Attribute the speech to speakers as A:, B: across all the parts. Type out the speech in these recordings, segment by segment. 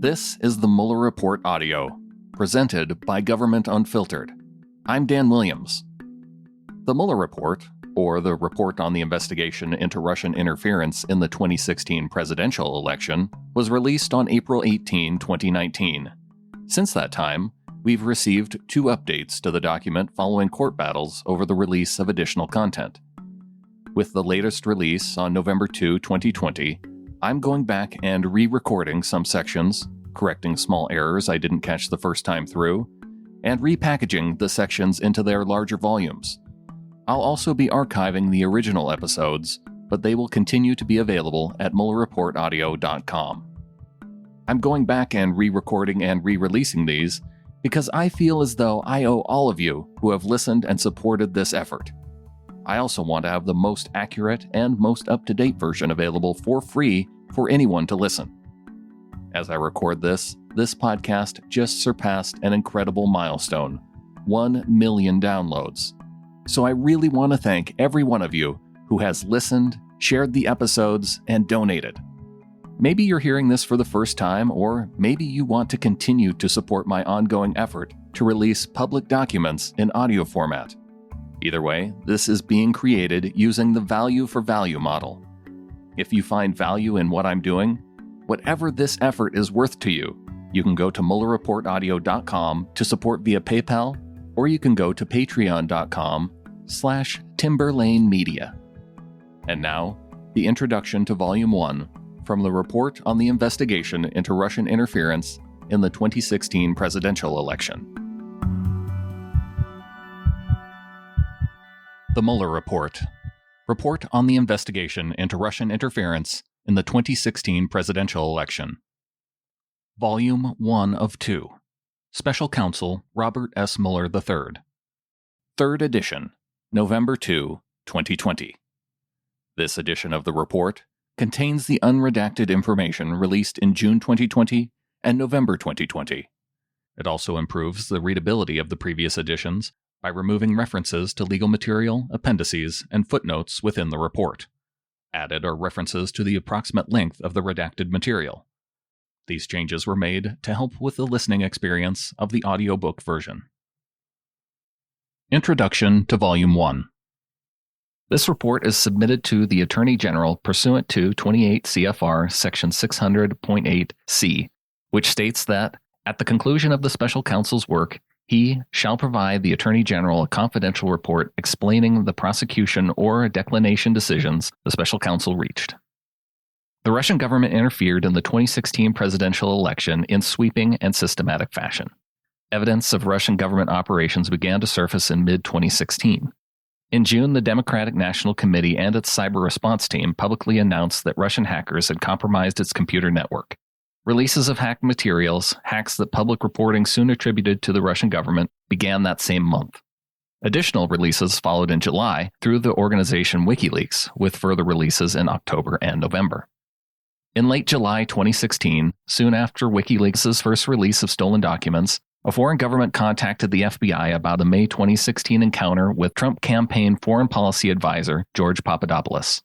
A: This is the Mueller Report audio, presented by Government Unfiltered. I'm Dan Williams. The Mueller Report, or the Report on the Investigation into Russian Interference in the 2016 presidential election, was released on April 18, 2019. Since that time, we've received 2 updates to the document following court battles over the release of additional content. With the latest release on November 2, 2020, I'm going back and re-recording some sections, correcting small errors I didn't catch the first time through, and repackaging the sections into their larger volumes. I'll also be archiving the original episodes, but they will continue to be available at MuellerReportAudio.com. I'm going back and re-recording and re-releasing these because I feel as though I owe all of you who have listened and supported this effort. I also want to have the most accurate and most up-to-date version available for free for anyone to listen. As I record this podcast just surpassed an incredible milestone, 1 million downloads. So I really want to thank every one of you who has listened, shared the episodes, and donated. Maybe you're hearing this for the first time, or maybe you want to continue to support my ongoing effort to release public documents in audio format. Either way, this is being created using the value for value model. If you find value in what I'm doing, whatever this effort is worth to you, you can go to MuellerReportAudio.com to support via PayPal, or you can go to Patreon.com/TimberlaneMedia. And now, the introduction to Volume 1 from the Report on the Investigation into Russian Interference in the 2016 presidential election. The Mueller Report. Report on the Investigation into Russian Interference in the 2016 presidential election. Volume 1 of 2. Special Counsel Robert S. Mueller III. 3rd edition, November 2, 2020. This edition of the report contains the unredacted information released in June 2020 and November 2020. It also improves the readability of the previous editions by removing references to legal material, appendices, and footnotes within the report. Added are references to the approximate length of the redacted material. These changes were made to help with the listening experience of the audiobook version. Introduction to Volume 1. This report is submitted to the Attorney General pursuant to 28 CFR Section 600.8c, which states that, at the conclusion of the Special Counsel's work, he shall provide the Attorney General a confidential report explaining the prosecution or declination decisions the Special Counsel reached. The Russian government interfered in the 2016 presidential election in sweeping and systematic fashion. Evidence of Russian government operations began to surface in mid-2016. In June, the Democratic National Committee and its cyber response team publicly announced that Russian hackers had compromised its computer network. Releases of hacked materials, hacks that public reporting soon attributed to the Russian government, began that same month. Additional releases followed in July through the organization WikiLeaks, with further releases in October and November. In late July 2016, soon after WikiLeaks' first release of stolen documents, a foreign government contacted the FBI about a May 2016 encounter with Trump campaign foreign policy advisor George Papadopoulos.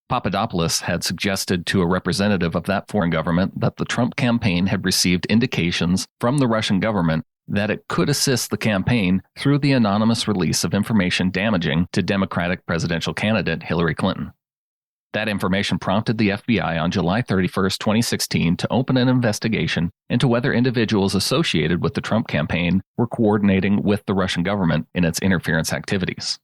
A: Papadopoulos had suggested to a representative of that foreign government that the Trump campaign had received indications from the Russian government that it could assist the campaign through the anonymous release of information damaging to Democratic presidential candidate Hillary Clinton. That information prompted the FBI on July 31, 2016 to open an investigation into whether individuals associated with the Trump campaign were coordinating with the Russian government in its interference activities.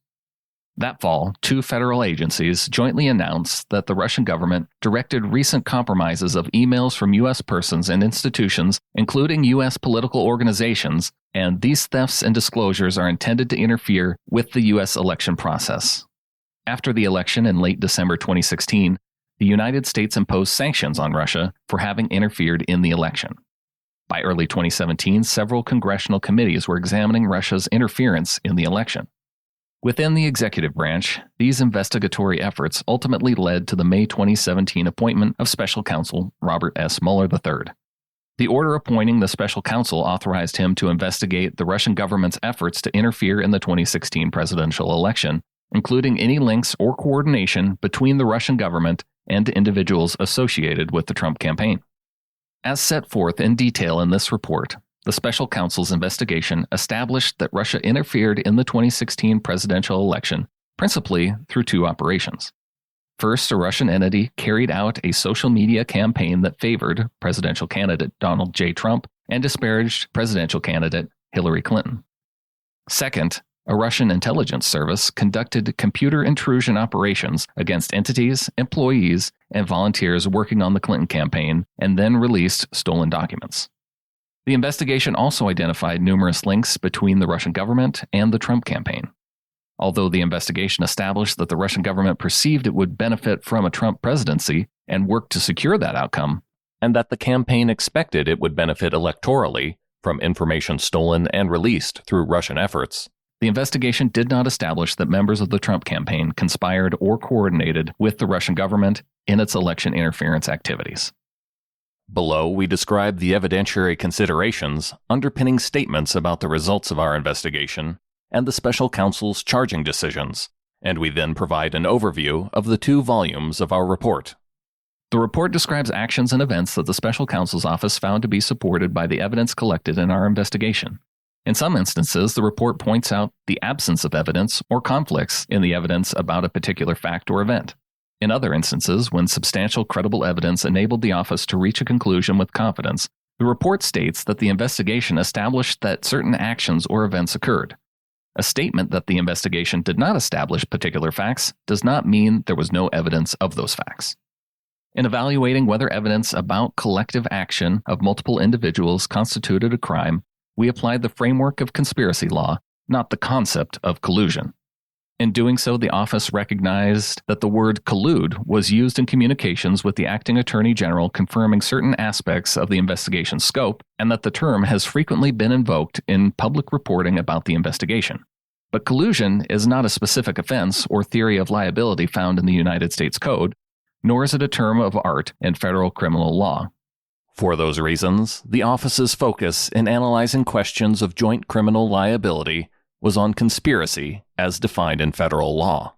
A: That fall, 2 federal agencies jointly announced that the Russian government directed recent compromises of emails from U.S. persons and institutions, including U.S. political organizations, and these thefts and disclosures are intended to interfere with the U.S. election process. After the election in late December 2016, the United States imposed sanctions on Russia for having interfered in the election. By early 2017, several congressional committees were examining Russia's interference in the election. Within the executive branch, these investigatory efforts ultimately led to the May 2017 appointment of Special Counsel Robert S. Mueller III. The order appointing the Special Counsel authorized him to investigate the Russian government's efforts to interfere in the 2016 presidential election, including any links or coordination between the Russian government and individuals associated with the Trump campaign. As set forth in detail in this report, the special counsel's investigation established that Russia interfered in the 2016 presidential election principally through two operations. First, a Russian entity carried out a social media campaign that favored presidential candidate Donald J. Trump and disparaged presidential candidate Hillary Clinton. Second, a Russian intelligence service conducted computer intrusion operations against entities, employees, and volunteers working on the Clinton campaign and then released stolen documents. The investigation also identified numerous links between the Russian government and the Trump campaign. Although the investigation established that the Russian government perceived it would benefit from a Trump presidency and worked to secure that outcome, and that the campaign expected it would benefit electorally from information stolen and released through Russian efforts, the investigation did not establish that members of the Trump campaign conspired or coordinated with the Russian government in its election interference activities. Below, we describe the evidentiary considerations underpinning statements about the results of our investigation and the special counsel's charging decisions, and we then provide an overview of the 2 volumes of our report. The report describes actions and events that the special counsel's office found to be supported by the evidence collected in our investigation. In some instances, the report points out the absence of evidence or conflicts in the evidence about a particular fact or event. In other instances, when substantial credible evidence enabled the office to reach a conclusion with confidence, the report states that the investigation established that certain actions or events occurred. A statement that the investigation did not establish particular facts does not mean there was no evidence of those facts. In evaluating whether evidence about collective action of multiple individuals constituted a crime, we applied the framework of conspiracy law, not the concept of collusion. In doing so, the office recognized that the word collude was used in communications with the acting attorney general confirming certain aspects of the investigation scope, and that the term has frequently been invoked in public reporting about the investigation. But collusion is not a specific offense or theory of liability found in the United States Code, nor is it a term of art in federal criminal law. For those reasons, the office's focus in analyzing questions of joint criminal liability was on conspiracy as defined in federal law.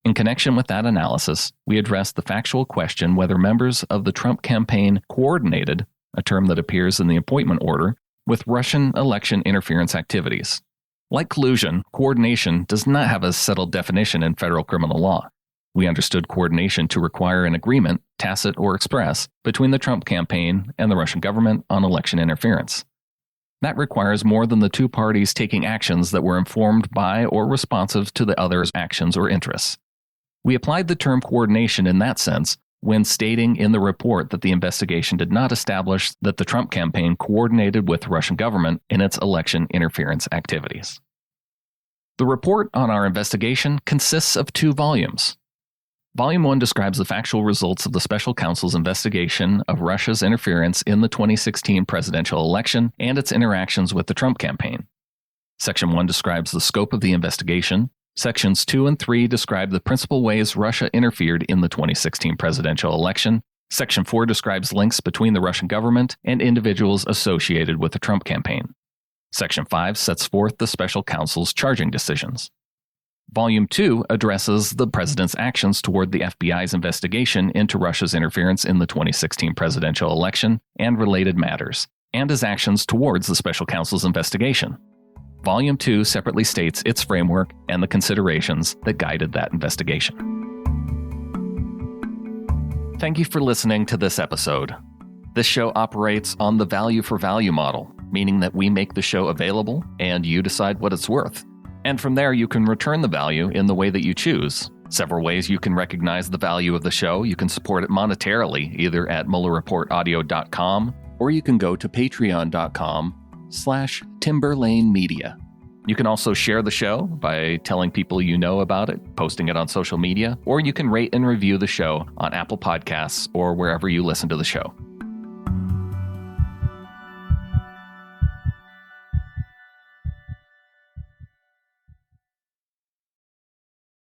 A: In connection with that analysis, we addressed the factual question whether members of the Trump campaign coordinated, a term that appears in the appointment order, with Russian election interference activities. Like collusion, coordination does not have a settled definition in federal criminal law. We understood coordination to require an agreement, tacit or express, between the Trump campaign and the Russian government on election interference. That requires more than the 2 parties taking actions that were informed by or responsive to the other's actions or interests. We applied the term coordination in that sense when stating in the report that the investigation did not establish that the Trump campaign coordinated with the Russian government in its election interference activities. The report on our investigation consists of 2 volumes. Volume 1 describes the factual results of the special counsel's investigation of Russia's interference in the 2016 presidential election and its interactions with the Trump campaign. Section 1 describes the scope of the investigation. Sections 2 and 3 describe the principal ways Russia interfered in the 2016 presidential election. Section 4 describes links between the Russian government and individuals associated with the Trump campaign. Section 5 sets forth the special counsel's charging decisions. Volume 2 addresses the president's actions toward the FBI's investigation into Russia's interference in the 2016 presidential election and related matters, and his actions towards the special counsel's investigation. Volume 2 separately states its framework and the considerations that guided that investigation. Thank you for listening to this episode. This show operates on the value for value model, meaning that we make the show available and you decide what it's worth. And from there, you can return the value in the way that you choose. Several ways you can recognize the value of the show. You can support it monetarily, either at MuellerReportAudio.com, or you can go to patreon.com/TimberlaneMedia. You can also share the show by telling people you know about it, posting it on social media, or you can rate and review the show on Apple Podcasts or wherever you listen to the show.